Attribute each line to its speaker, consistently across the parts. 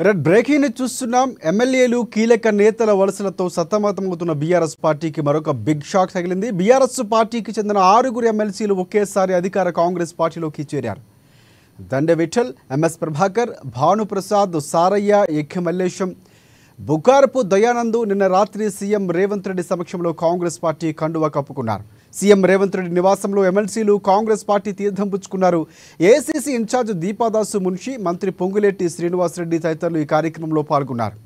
Speaker 1: Red breaking ని చూస్తున్నాం. ఎమ్మెల్యేలు కీలక నేతల వలసలతో సతమతమవుతున్న బీఆర్ఎస్ పార్టీకి మరొక బిగ్ షాక్ తగిలింది. బీఆర్ఎస్ పార్టీకి చెందిన 6 ఎమ్మెల్సీలు ఒకేసారి అధికార కాంగ్రెస్ పార్టీలోకి చేరారు. దండె విఠల్, ఎంఎస్ ప్రభాకర్, భానుప్రసాద్, సారయ్య, ఎఖ్య మల్లేశం, బుగ్గారపు దయానంద్ నిన్న రాత్రి సీఎం రేవంత్ రెడ్డి సమక్షంలో కాంగ్రెస్ పార్టీ కండువా కప్పుకున్నారు. సీఎం రేవంత్ రెడ్డి నివాసంలో ఎమ్మెల్సీలు కాంగ్రెస్ పార్టీ తీర్థం పుచ్చుకున్నారు. ఏసీసీ ఇన్ఛార్జ్ దీపాదాసు మున్షి, మంత్రి పొంగులేటి శ్రీనివాసరెడ్డి తదితరులు ఈ కార్యక్రమంలో పాల్గొన్నారు.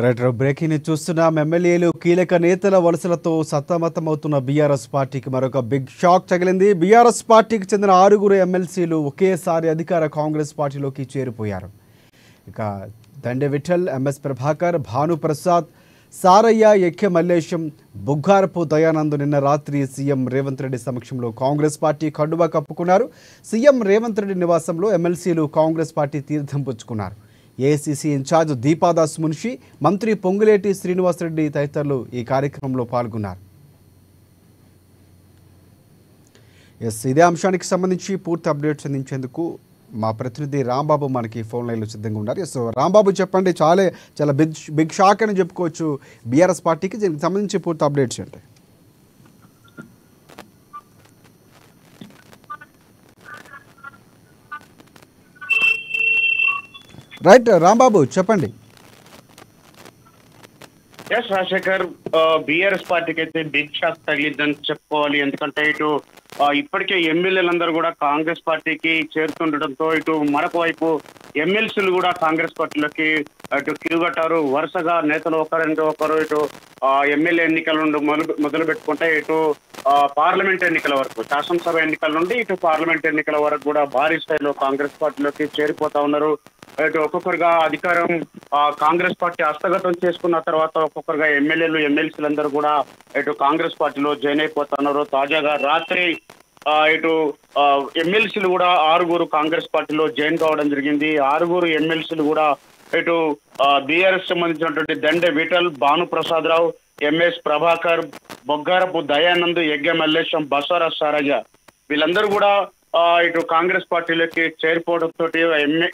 Speaker 1: రైట్ బ్రేకింగ్ ని చూస్తున్నాం. ఎమ్మెల్యేలు కీలక నేతల వలసలతో సతమతమవుతున్న బీఆర్ఎస్ పార్టీకి మరొక బిగ్ షాక్ తగిలింది. బీఆర్ఎస్ పార్టీకి చెందిన 6 ఎమ్మెల్సీలు ఒకేసారి అధికార కాంగ్రెస్ పార్టీలోకి చేరిపోయారు. ఇక దండె విఠల్, ఎంఎస్ ప్రభాకర్, భానుప్రసాద్, సారయ్య, ఎఖ్య మల్లేశం, బుగ్గారపు దయానంద్ నిన్న రాత్రి సీఎం రేవంత్ రెడ్డి సమక్షంలో కాంగ్రెస్ పార్టీ కండువా కప్పుకున్నారు. సీఎం రేవంత్ రెడ్డి నివాసంలో ఎమ్మెల్సీలు కాంగ్రెస్ పార్టీ తీర్థం పుచ్చుకున్నారు. ఏసీసీ ఇన్ఛార్జ్ దీపాదాస్ మున్షి, మంత్రి పొంగులేటి శ్రీనివాసరెడ్డి తదితరులు ఈ కార్యక్రమంలో పాల్గొన్నారు. ఇదే అంశానికి సంబంధించి పూర్తి అప్డేట్స్ అందించేందుకు మా ప్రతినిధి రాంబాబు మనకి ఫోన్ లైన్లో సిద్ధంగా ఉన్నారు. సో రాంబాబు, చెప్పండి, చాలా బిగ్ షాక్ అని చెప్పుకోవచ్చు బీఆర్ఎస్ పార్టీకి. దీనికి సంబంధించి పూర్తి అప్డేట్స్ ఏంటి? రైట్ రాంబాబు, చెప్పండి.
Speaker 2: ఎస్ రాజశేఖర్, బీఆర్ఎస్ పార్టీకి అయితే బిగ్ షాక్ తగిలిద్దని చెప్పుకోవాలి. ఎందుకంటే ఇటు ఇప్పటికే ఎమ్మెల్యేలందరూ కూడా కాంగ్రెస్ పార్టీకి చేరుతుండటంతో ఇటు మరొక వైపు ఎమ్మెల్సీలు కూడా కాంగ్రెస్ పార్టీలోకి ఇటు తిరుగట్టారు. వరుసగా నేతలు ఒకరు ఇటు ఎమ్మెల్యే ఎన్నికల నుండి మొదలు పెట్టుకుంటే ఇటు పార్లమెంట్ ఎన్నికల వరకు, శాసనసభ ఎన్నికల నుండి ఇటు పార్లమెంట్ ఎన్నికల వరకు కూడా భారీ స్థాయిలో కాంగ్రెస్ పార్టీలోకి చేరిపోతా ఉన్నారు. ఇటు ఒక్కొక్కరుగా అధికారం కాంగ్రెస్ పార్టీ హస్తగతం చేసుకున్న తర్వాత ఒక్కొక్కరుగా ఎమ్మెల్యేలు ఎమ్మెల్సీలందరూ కూడా ఇటు కాంగ్రెస్ పార్టీలో జాయిన్ అయిపోతున్నారు. తాజాగా రాత్రి ఇటు ఎమ్మెల్సీలు కూడా 6 కాంగ్రెస్ పార్టీలో జాయిన్ కావడం జరిగింది. 6 ఎమ్మెల్సీలు కూడా ఇటు బీఆర్ఎస్ సంబంధించినటువంటి దండె విఠల్, భానుప్రసాద్ రావు, ఎంఎస్ ప్రభాకర్, బొగ్గారపు దయానంద్, ఎగ్గ మల్లేశం, బసవరాజ సారయ్య వీళ్ళందరూ కూడా ఇటు కాంగ్రెస్ పార్టీలోకి చేరిపోవడంతో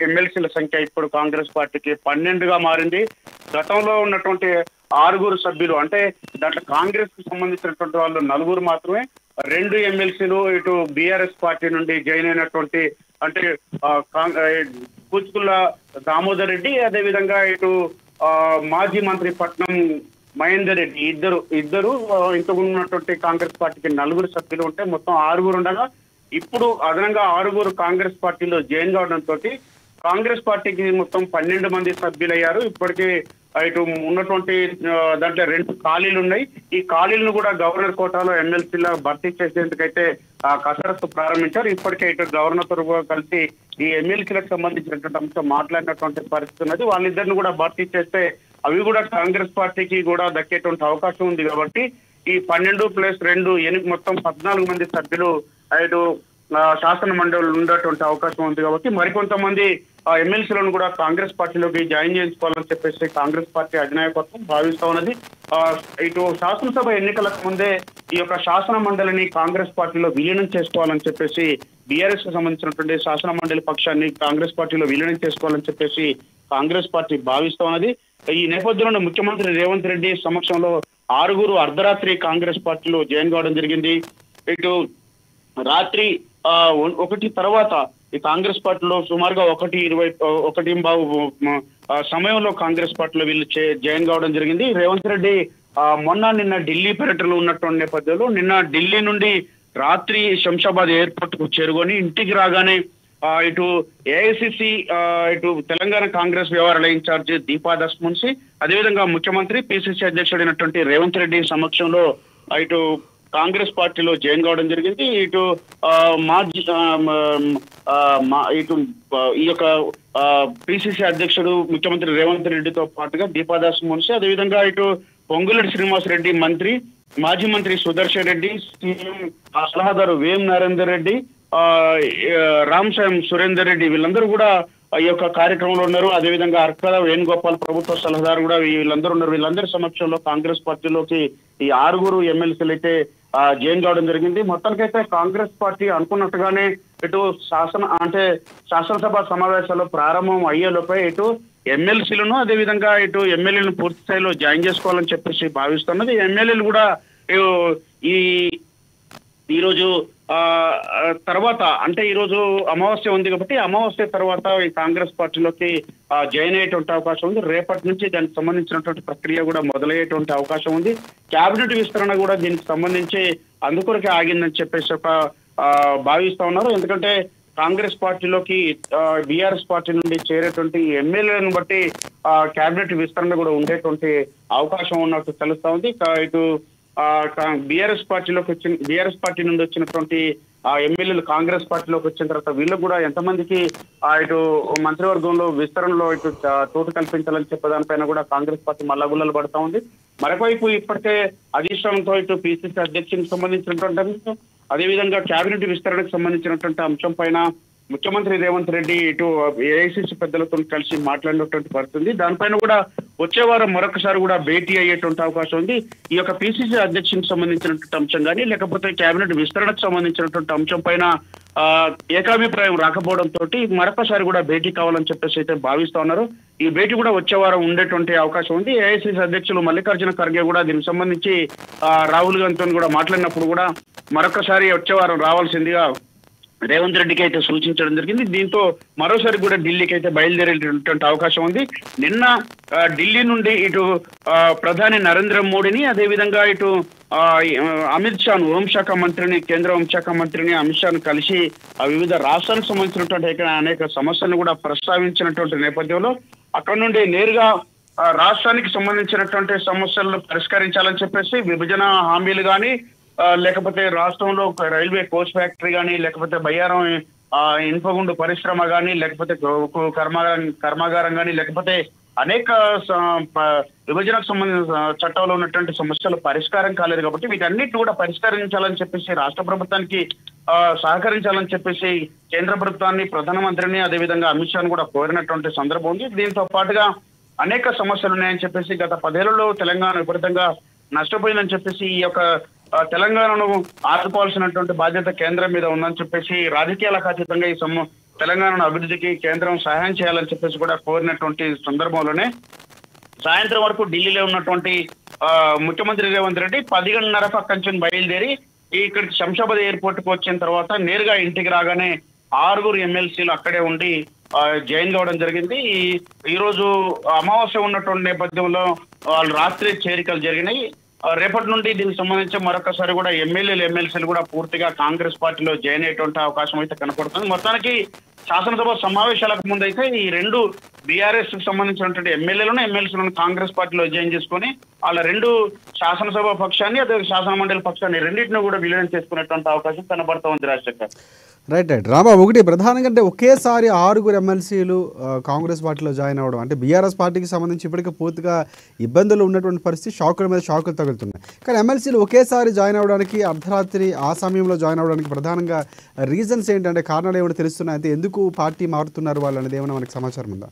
Speaker 2: ఎమ్మెల్సీల సంఖ్య ఇప్పుడు కాంగ్రెస్ పార్టీకి 12గా మారింది. గతంలో ఉన్నటువంటి 6 సభ్యులు అంటే దాంట్లో కాంగ్రెస్ కి సంబంధించినటువంటి వాళ్ళు 4 మాత్రమే, రెండు ఎమ్మెల్సీలు ఇటు బీఆర్ఎస్ పార్టీ నుండి జాయిన్ అయినటువంటి అంటే కూచుకుల్ల దామోదర్ రెడ్డి, అదేవిధంగా ఇటు మాజీ మంత్రి పట్నం మహేందర్ రెడ్డి ఇద్దరు ఇంతకు ఉన్నటువంటి కాంగ్రెస్ పార్టీకి 4 సభ్యులు ఉంటే మొత్తం 6 ఉండగా ఇప్పుడు అదనంగా 6 కాంగ్రెస్ పార్టీలో జాయిన్ కావడంతో కాంగ్రెస్ పార్టీకి మొత్తం 12 మంది సభ్యులయ్యారు. ఇప్పటికీ ఇటు ఉన్నటువంటి దాంట్లో 2 ఖాళీలు ఉన్నాయి. ఈ ఖాళీలను కూడా గవర్నర్ కోటాలో ఎమ్మెల్సీలో భర్తీ చేసేందుకైతే కసరత్తు ప్రారంభించారు. ఇప్పటికే ఇటు గవర్నర్ తో కలిసి ఈ ఎమ్మెల్సీలకు సంబంధించినటువంటి అంశం మాట్లాడినటువంటి పరిస్థితి ఉన్నది. వాళ్ళిద్దరిని కూడా భర్తీ చేస్తే అవి కూడా కాంగ్రెస్ పార్టీకి కూడా దక్కేటువంటి అవకాశం ఉంది. కాబట్టి ఈ 12+2 మొత్తం 14 మంది సభ్యులు ఇటు శాసన మండలిలో ఉండేటువంటి అవకాశం ఉంది. కాబట్టి మరికొంతమంది ఎమ్మెల్సీలను కూడా కాంగ్రెస్ పార్టీలోకి జాయిన్ చేసుకోవాలని చెప్పేసి కాంగ్రెస్ పార్టీ అధినాయకత్వం భావిస్తా ఉన్నది. ఇటు శాసనసభ ఎన్నికలకు ముందే ఈ యొక్క శాసన మండలిని కాంగ్రెస్ పార్టీలో విలీనం చేసుకోవాలని చెప్పేసి బీఆర్ఎస్ కు సంబంధించినటువంటి శాసన మండలి పక్షాన్ని కాంగ్రెస్ పార్టీలో విలీనం చేసుకోవాలని చెప్పేసి కాంగ్రెస్ పార్టీ భావిస్తా ఉన్నది. ఈ నేపథ్యంలో ముఖ్యమంత్రి రేవంత్ రెడ్డి సమక్షంలో 6 అర్ధరాత్రి కాంగ్రెస్ పార్టీలో జాయిన్ కావడం జరిగింది. ఇటు రాత్రి 1 తర్వాత ఈ కాంగ్రెస్ పార్టీలో సుమారుగా 1:20 సమయంలో కాంగ్రెస్ పార్టీలో వీళ్ళు జాయిన్ కావడం జరిగింది. రేవంత్ రెడ్డి నిన్న ఢిల్లీ పర్యటనలో ఉన్నటువంటి నేపథ్యంలో నిన్న ఢిల్లీ నుండి రాత్రి శంషాబాద్ ఎయిర్పోర్ట్ కు చేరుకొని ఇంటికి రాగానే ఇటు ఏఐసిసి ఇటు తెలంగాణ కాంగ్రెస్ వ్యవహారాల ఇన్ఛార్జ్ దీపాదాస్ మున్సి, అదేవిధంగా ముఖ్యమంత్రి పిసిసి అధ్యక్షుడైనటువంటి రేవంత్ రెడ్డి సమక్షంలో ఇటు కాంగ్రెస్ పార్టీలో జాయిన్ కావడం జరిగింది. ఇటు ఇటు ఈ యొక్క పిసిసి అధ్యక్షుడు ముఖ్యమంత్రి రేవంత్ రెడ్డితో పాటుగా దీపాదాస్ మున్సి, అదేవిధంగా ఇటు పొంగులేటి శ్రీనివాస్ రెడ్డి మంత్రి, మాజీ మంత్రి సుదర్శన్ రెడ్డి, సీఎం సలహాదారు వేం నరేందర్ రెడ్డి, రామసాయం సురేందర్ రెడ్డి వీళ్ళందరూ కూడా ఈ యొక్క కార్యక్రమంలో ఉన్నారు. అదేవిధంగా అర్కల వేణుగోపాల్ ప్రభుత్వ సలహాదారు కూడా వీళ్ళందరూ ఉన్నారు. వీళ్ళందరి సమక్షంలో కాంగ్రెస్ పార్టీలోకి ఈ 6 ఎమ్మెల్సీలు అయితే జాయిన్ కావడం జరిగింది. మొత్తానికైతే కాంగ్రెస్ పార్టీ అనుకున్నట్టుగానే ఇటు శాసనసభ సమావేశాలు ప్రారంభం అయ్యేలోపే ఇటు ఎమ్మెల్సీలను అదేవిధంగా ఇటు ఎమ్మెల్యేలను పూర్తి స్థాయిలో జాయిన్ చేసుకోవాలని చెప్పేసి భావిస్తున్నది. ఎమ్మెల్యేలు కూడా ఈరోజు తర్వాత అంటే ఈరోజు అమావాస్య ఉంది కాబట్టి అమావాస్య తర్వాత ఈ కాంగ్రెస్ పార్టీలోకి జాయిన్ అయ్యేటువంటి అవకాశం ఉంది. రేపటి నుంచి దానికి సంబంధించినటువంటి ప్రక్రియ కూడా మొదలయ్యేటువంటి అవకాశం ఉంది. కేబినెట్ విస్తరణ కూడా దీనికి సంబంధించి అందుకొరకే ఆగిందని చెప్పేసి భావిస్తా ఉన్నారు. ఎందుకంటే కాంగ్రెస్ పార్టీలోకి బీఆర్ఎస్ పార్టీ నుండి చేరేటువంటి ఎమ్మెల్యేలను బట్టి కేబినెట్ విస్తరణ కూడా ఉండేటువంటి అవకాశం ఉన్నట్టు తెలుస్తా ఉంది. ఇటు బీఆర్ఎస్ పార్టీ నుండి వచ్చినటువంటి ఎమ్మెల్యేలు కాంగ్రెస్ పార్టీలోకి వచ్చిన తర్వాత వీళ్ళు కూడా ఎంతమందికి ఇటు మంత్రివర్గంలో విస్తరణలో ఇటు చోటు కల్పించాలని చెప్పేదానిపైన కూడా కాంగ్రెస్ పార్టీ మల్లగుల్లలు పడతా ఉంది. మరొకవైపు ఇప్పటికే అధిష్టానంతో ఇటు పిసిసి అధ్యక్షునికి సంబంధించినటువంటి అంశం, అదేవిధంగా కేబినెట్ విస్తరణకు సంబంధించినటువంటి అంశం పైన ముఖ్యమంత్రి రేవంత్ రెడ్డి ఇటు ఏఐసిసి పెద్దలతో కలిసి మాట్లాడినటువంటి పరిస్థితి. దానిపైన కూడా వచ్చే వారం మరొకసారి కూడా భేటీ అయ్యేటువంటి అవకాశం ఉంది. ఈ యొక్క పిసిసి అధ్యక్షునికి సంబంధించినటువంటి అంశం కానీ లేకపోతే కేబినెట్ విస్తరణకు సంబంధించినటువంటి అంశం పైన ఏకాభిప్రాయం రాకపోవడంతో మరొకసారి కూడా భేటీ కావాలని చెప్పేసి అయితే భావిస్తా ఉన్నారు. ఈ భేటీ కూడా వచ్చే వారం ఉండేటువంటి అవకాశం ఉంది. ఏఐసిసి అధ్యక్షులు మల్లికార్జున ఖర్గే కూడా దీనికి సంబంధించి రాహుల్ గాంధీతో కూడా మాట్లాడినప్పుడు కూడా మరొకసారి వచ్చే వారం రావాల్సిందిగా రేవంత్ రెడ్డికి అయితే సూచించడం జరిగింది. దీంతో మరోసారి కూడా ఢిల్లీకి అయితే బయలుదేరేటువంటి అవకాశం ఉంది. నిన్న ఢిల్లీ నుండి ఇటు ప్రధాని నరేంద్ర మోడీని అదేవిధంగా ఇటు అమిత్ షాను హోంశాఖ మంత్రిని కేంద్ర హోంశాఖ మంత్రిని అమిత్ షాను కలిసి వివిధ రాష్ట్రాలకు సంబంధించినటువంటి అనేక సమస్యలను కూడా ప్రస్తావించినటువంటి నేపథ్యంలో అక్కడ నుండి నేరుగా రాష్ట్రానికి సంబంధించినటువంటి సమస్యలను పరిష్కరించాలని చెప్పేసి విభజన హామీలు కానీ లేకపోతే రాష్ట్రంలో రైల్వే కోచ్ ఫ్యాక్టరీ కానీ లేకపోతే బయ్యారం ఇనుపగుండు పరిశ్రమ కానీ లేకపోతే కర్మాగారం కానీ లేకపోతే అనేక విభజనకు సంబంధించిన చట్టంలో ఉన్నటువంటి సమస్యలు పరిష్కారం కాలేదు. కాబట్టి వీటన్నిటిని కూడా పరిష్కరించాలని చెప్పేసి రాష్ట్ర ప్రభుత్వానికి సహకరించాలని చెప్పేసి కేంద్ర ప్రభుత్వాన్ని ప్రధానమంత్రిని అదేవిధంగా అమిత్ షాను కూడా కోరినటువంటి సందర్భం ఉంది. దీంతో పాటుగా అనేక సమస్యలు ఉన్నాయని చెప్పేసి గత 10 ఏళ్లలో తెలంగాణ విపరీతంగా నష్టపోయిందని చెప్పేసి ఈ యొక్క తెలంగాణను ఆదుకోవాల్సినటువంటి బాధ్యత కేంద్రం మీద ఉందని చెప్పేసి రాజకీయాలకు అతీతంగా ఈ తెలంగాణను అభివృద్ధికి కేంద్రం సహాయం చేయాలని చెప్పేసి కూడా కోరినటువంటి సందర్భంలోనే సాయంత్రం వరకు ఢిల్లీలో ఉన్నటువంటి ముఖ్యమంత్రి రేవంత్ రెడ్డి 10:30 పక్క నుంచి బయలుదేరి ఇక్కడ శంషాబాద్ ఎయిర్పోర్ట్ కు వచ్చిన తర్వాత నేరుగా ఇంటికి రాగానే 6 ఎమ్మెల్సీలు అక్కడే ఉండి జాయిన్ కావడం జరిగింది. ఈ రోజు అమావాస్య ఉన్నటువంటి నేపథ్యంలో వాళ్ళు రాత్రి చేరికలు జరిగినాయి. రేపటి నుండి దీనికి సంబంధించి మరొకసారి కూడా ఎమ్మెల్సీలు కూడా పూర్తిగా కాంగ్రెస్ పార్టీలో జాయిన్ అయ్యేటువంటి అవకాశం అయితే కనపడుతుంది. మొత్తానికి శాసనసభ సమావేశాలకు ముందు అయితే ఈ రెండు బీఆర్ఎస్ కు సంబంధించినటువంటి ఎమ్మెల్సీలను కాంగ్రెస్ పార్టీలో జాయిన్ చేసుకొని వాళ్ళ రెండు శాసనసభ పక్షాన్ని అదే శాసన మండలి పక్షాన్ని రెండింటిని కూడా విలీనం చేసుకునేటువంటి అవకాశం కనబడతా ఉంది రాజశేఖర్.
Speaker 1: రైట్ రామా, ఒకటి ప్రధానంగా అంటే ఒకేసారి 6 ఎమ్మెల్సీలు కాంగ్రెస్ పార్టీలో జాయిన్ అవ్వడం అంటే బీఆర్ఎస్ పార్టీకి సంబంధించి ఇప్పటికే పూర్తిగా ఇబ్బందులు ఉన్నటువంటి పరిస్థితి, షాకుల మీద షాకులు తగులుతున్నాయి. కానీ ఎమ్మెల్సీలు ఒకేసారి జాయిన్ అవ్వడానికి అర్ధరాత్రి ఆ సమయంలో జాయిన్ అవ్వడానికి ప్రధానంగా రీజన్స్ ఏంటంటే కారణాలు ఏమైనా తెలుస్తున్నాయి? అయితే ఎందుకు పార్టీ మారుతున్నారు వాళ్ళు అనేది ఏమైనా మనకి సమాచారం ఉందా?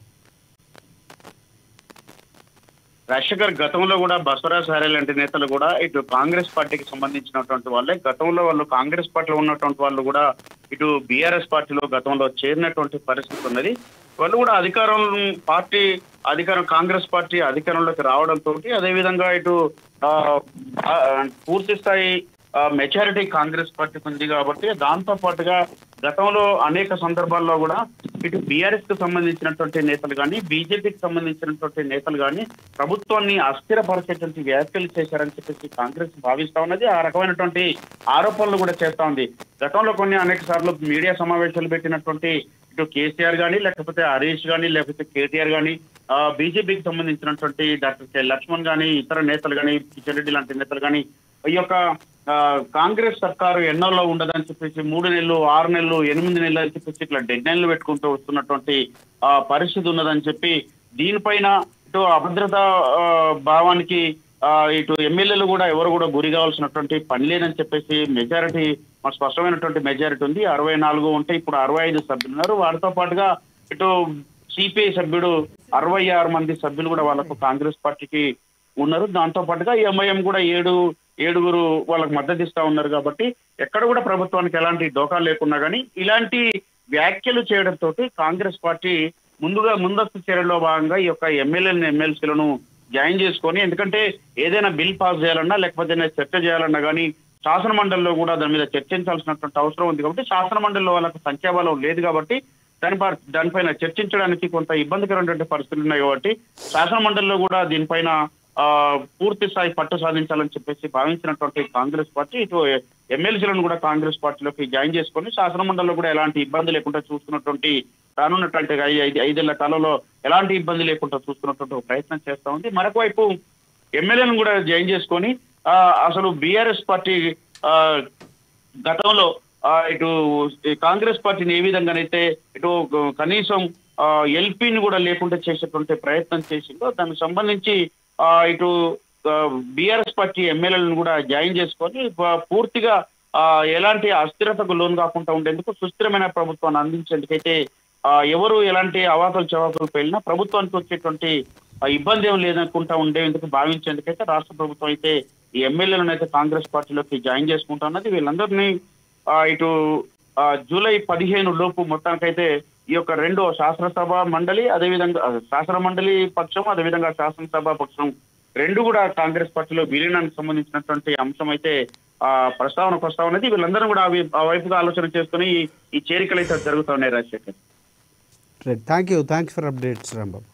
Speaker 2: రాజశేఖర్, గతంలో కూడా బసవరాజ్ సారే లాంటి నేతలు కూడా ఇటు కాంగ్రెస్ పార్టీకి సంబంధించినటువంటి వాళ్ళే. గతంలో వాళ్ళు కాంగ్రెస్ పార్టీలో ఉన్నటువంటి వాళ్ళు కూడా ఇటు బీఆర్ఎస్ పార్టీలో గతంలో చేరినటువంటి పరిస్థితి ఉన్నది. వాళ్ళు కూడా కాంగ్రెస్ పార్టీ అధికారంలోకి రావడంతో అదేవిధంగా ఇటు పూర్తి స్థాయి మెజారిటీ కాంగ్రెస్ పార్టీకి ఉంది కాబట్టి దాంతో పాటుగా గతంలో అనేక సందర్భాల్లో కూడా ఇటు బీఆర్ఎస్ కు సంబంధించినటువంటి నేతలు కానీ బీజేపీకి సంబంధించినటువంటి నేతలు కానీ ప్రభుత్వాన్ని అస్థిరపరిచేటువంటి వ్యాఖ్యలు చేశారని చెప్పేసి కాంగ్రెస్ భావిస్తా ఉన్నది. ఆ రకమైనటువంటి ఆరోపణలు కూడా చేస్తా ఉంది. గతంలో అనేక సార్లు మీడియా సమావేశాలు పెట్టినటువంటి ఇటు కేసీఆర్ కానీ లేకపోతే హరీష్ కానీ లేకపోతే కేటీఆర్ కానీ బీజేపీకి సంబంధించినటువంటి డాక్టర్ కె లక్ష్మణ్ కానీ ఇతర నేతలు కానీ కిషన్ రెడ్డి లాంటి నేతలు కానీ ఈ యొక్క కాంగ్రెస్ సర్కారు ఎన్నోలో ఉండదని చెప్పేసి 3 నెలలు 6 నెలలు 8 నెలలు అని చెప్పేసి ఇట్లా డెడ్ లైన్లు పెట్టుకుంటూ వస్తున్నటువంటి పరిస్థితి ఉన్నదని చెప్పి దీనిపైన ఇటు అభద్రతా భావానికి ఇటు ఎమ్మెల్యేలు కూడా ఎవరు కూడా గురి కావాల్సినటువంటి పని లేదని చెప్పేసి మెజారిటీ స్పష్టమైనటువంటి మెజారిటీ ఉంది. 64 ఉంటే ఇప్పుడు 65 సభ్యులు ఉన్నారు. వారితో పాటుగా ఇటు సిపిఐ సభ్యుడు 66 మంది సభ్యులు కూడా వాళ్ళకు కాంగ్రెస్ పార్టీకి ఉన్నారు. దాంతో పాటుగా ఎంఐఎం కూడా 7 వాళ్ళకు మద్దతు ఇస్తా ఉన్నారు. కాబట్టి ఎక్కడ కూడా ప్రభుత్వానికి ఎలాంటి డోకా లేకున్నా కానీ ఇలాంటి వ్యాఖ్యలు చేయడంతో కాంగ్రెస్ పార్టీ ముందస్తు చర్యల్లో భాగంగా ఈ యొక్క ఎమ్మెల్సీలను జాయిన్ చేసుకొని, ఎందుకంటే ఏదైనా బిల్ పాస్ చేయాలన్నా లేకపోతే చర్చ చేయాలన్నా కానీ శాసన మండలిలో కూడా దాని మీద చర్చించాల్సినటువంటి అవసరం ఉంది. కాబట్టి శాసన మండలిలో వాళ్ళకు సంఖ్యాబలం లేదు కాబట్టి దానిపైన చర్చించడానికి కొంత ఇబ్బందికరమైనటువంటి పరిస్థితులు ఉన్నాయి. కాబట్టి శాసన మండలిలో కూడా దీనిపైన పూర్తి స్థాయి పట్టు సాధించాలని చెప్పేసి భావించినటువంటి కాంగ్రెస్ పార్టీ ఇటు ఎమ్మెల్సీలను కూడా కాంగ్రెస్ పార్టీలోకి జాయిన్ చేసుకొని శాసన మండలిలో కూడా ఎలాంటి ఇబ్బంది లేకుండా చూసుకున్నటువంటి రానున్నటువంటి 5 ఏళ్ల కాలంలో ఎలాంటి ఇబ్బంది లేకుండా చూసుకున్నటువంటి ప్రయత్నం చేస్తా ఉంది. మరొక వైపు ఎమ్మెల్యేలను కూడా జాయిన్ చేసుకొని అసలు బీఆర్ఎస్ పార్టీ గతంలో ఇటు కాంగ్రెస్ పార్టీని ఏ విధంగానైతే ఇటు కనీసం ఎల్పీని కూడా లేకుండా చేసేటువంటి ప్రయత్నం చేసిందో దానికి సంబంధించి ఇటు బీఆర్ఎస్ పార్టీ ఎమ్మెల్యేలను కూడా జాయిన్ చేసుకొని పూర్తిగా ఎలాంటి అస్థిరతకు లోను కాకుండా ఉండేందుకు సుస్థిరమైన ప్రభుత్వాన్ని అందించేందుకైతే ఎవరు ఎలాంటి అవాకులు చవాకులు వెళ్ళినా ప్రభుత్వానికి వచ్చేటువంటి ఇబ్బంది ఏం లేదనుకుంటా ఉండేందుకు భావించేందుకైతే రాష్ట్ర ప్రభుత్వం అయితే ఈ ఎమ్మెల్యేలను అయితే కాంగ్రెస్ పార్టీలోకి జాయిన్ చేసుకుంటా ఉన్నది. వీళ్ళందరినీ ఇటు జూలై 15 లోపు మొత్తానికైతే ఈ యొక్క 2 శాసనసభ మండలి అదేవిధంగా శాసన మండలి పక్షం అదేవిధంగా శాసనసభ పక్షం 2 కూడా కాంగ్రెస్ పార్టీలో విలీనానికి సంబంధించినటువంటి అంశం అయితే ప్రస్తావనకు వస్తా ఉన్నది. వీళ్ళందరూ కూడా ఆ వైపుగా ఆలోచన చేసుకుని ఈ చేరికలు అయితే జరుగుతూ ఉన్నాయి. Rajasekhar,
Speaker 1: thank you for updates Rambabu.